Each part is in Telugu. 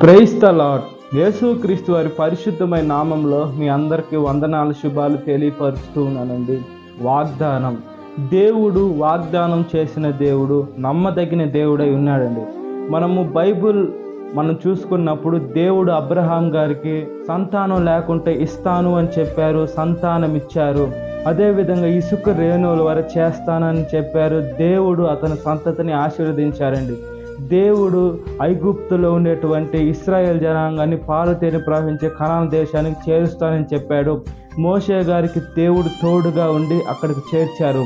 Praise the lord. యేసుక్రీస్తు వారి పరిశుద్ధమైన నామంలో మీ అందరికీ వందనాలు, శుభాలు తెలియపరుస్తూ ఉన్నానండి. వాగ్దానం. దేవుడు వాగ్దానం చేసిన దేవుడు నమ్మదగిన దేవుడై ఉన్నాడండి. బైబుల్ చూసుకున్నప్పుడు దేవుడు అబ్రహాం గారికి సంతానం లేకుంటే ఇస్తాను అని చెప్పారు, సంతానం ఇచ్చారు. అదేవిధంగా ఇసుక రేణువుల వరకు చేస్తానని చెప్పారు, దేవుడు అతని సంతతిని ఆశీర్వదించారండి. దేవుడు ఐగుప్తులో ఉండేటువంటి ఇశ్రాయేల్ జనాంగాన్ని పాలు తేనె ప్రవహించే కనాను దేశానికి చేరుస్తానని చెప్పాడు. మోషే గారికి దేవుడు తోడుగా ఉండి అక్కడికి చేర్చారు.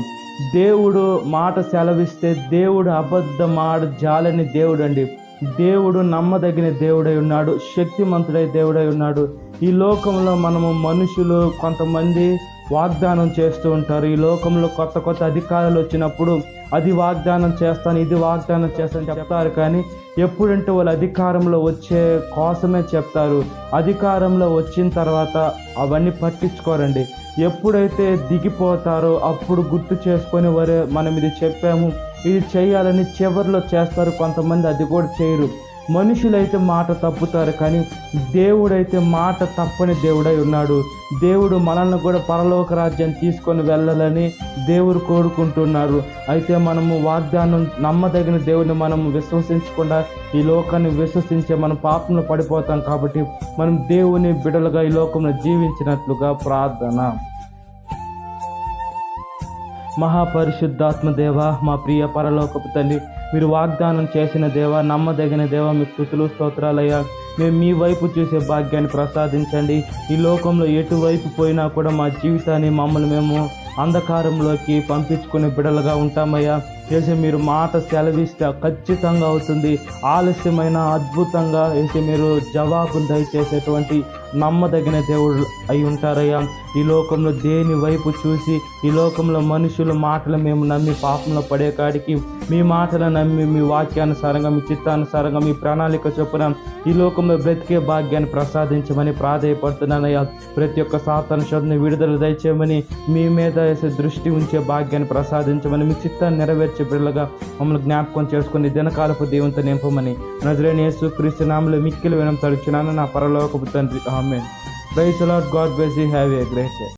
దేవుడు మాట సెలవిస్తే దేవుడు అబద్ధమాడ జాలని దేవుడు అండి. దేవుడు నమ్మదగిన దేవుడై ఉన్నాడు, శక్తిమంతుడై దేవుడై ఉన్నాడు. ఈ లోకంలో మనుషులు కొంతమంది వాగ్దానం చేస్తూ ఉంటారు. ఈ లోకంలో కొత్త అధికారులు వచ్చినప్పుడు అది వాగ్దానం చేస్తాను, ఇది వాగ్దానం చేస్తాను చెప్తారు. కానీ ఎప్పుడంటే వాళ్ళు అధికారంలో వచ్చే కోసమే చెప్తారు. అధికారంలో వచ్చిన తర్వాత అవన్నీ పట్టించుకోరండి. ఎప్పుడైతే దిగిపోతారో అప్పుడు గుర్తు చేసుకొని వరే మనం ఇది చెప్పాము, ఇది చేయాలని చివరిలో చేస్తారు. కొంతమంది అది కూడా చేయరు. మనుషులైతే మాట తప్పుతారు, కానీ దేవుడైతే మాట తప్పని దేవుడై ఉన్నాడు. దేవుడు మనల్ని కూడా పరలోక రాజ్యాన్ని తీసుకొని వెళ్ళాలని దేవుడు కోరుకుంటున్నారు. అయితే వాగ్దానం నమ్మదగిన దేవుడిని విశ్వసించకుండా ఈ లోకాన్ని విశ్వసించే పాపంలో పడిపోతాం. కాబట్టి దేవుని బిడ్డలుగా ఈ లోకంలో జీవించినట్లుగా ప్రార్థన. మహాపరిశుద్ధాత్మ దేవ, మా ప్రియ పరలోకపు తండ్రి, మీరు వాగ్దానం చేసిన దేవ, నమ్మదగిన దేవ, మీ స్తుతులు స్తోత్రాలయ్యా. మేము మీ వైపు చూసే భాగ్యాన్ని ప్రసాదించండి. ఈ లోకంలో ఎటువైపు పోయినా కూడా మా జీవితాన్ని మమ్మల్ని మేము అంధకారంలోకి పంపించుకునే బిడ్డలుగా ఉంటామయ్యా. చేసి మీరు మాట సెలవిస్తే ఖచ్చితంగా అవుతుంది. ఆలస్యమైన అద్భుతంగా వేసి మీరు జవాబును దయచేసేటువంటి నమ్మదగిన దేవుడు అయి ఉంటారయ్యా. ఈ లోకంలో దేని వైపు చూసి ఈ లోకంలో మనుషుల మాటలు మేము నమ్మి పాపంలో పడే కాడికి మీ మాటలు నమ్మి మీ వాక్యానుసారంగా, మీ చిత్తానుసారంగా, మీ ప్రణాళిక చొప్పున ఈ లోకంలో బ్రతికే భాగ్యాన్ని ప్రసాదించమని ప్రాధేయపడుతున్నానయ్యా. ప్రతి ఒక్క సాతాను శోధన విడుదల దయచేయమని, మీ మీద వేసే దృష్టి ఉంచే భాగ్యాన్ని ప్రసాదించమని, మీ చిత్తాన్ని నెరవేర్చే బిడ్డలుగా మమ్మల్ని జ్ఞాపకం చేసుకుని దినకాలపు దేవునితో నింపమని నజరేయుడైన యేసుక్రీస్తు నామములో మిక్కిలి వినయం తడుచున్నాను నా పరలోకపు తండ్రి. ఆమేన్. Praise the lord. God bless you. Have a great day.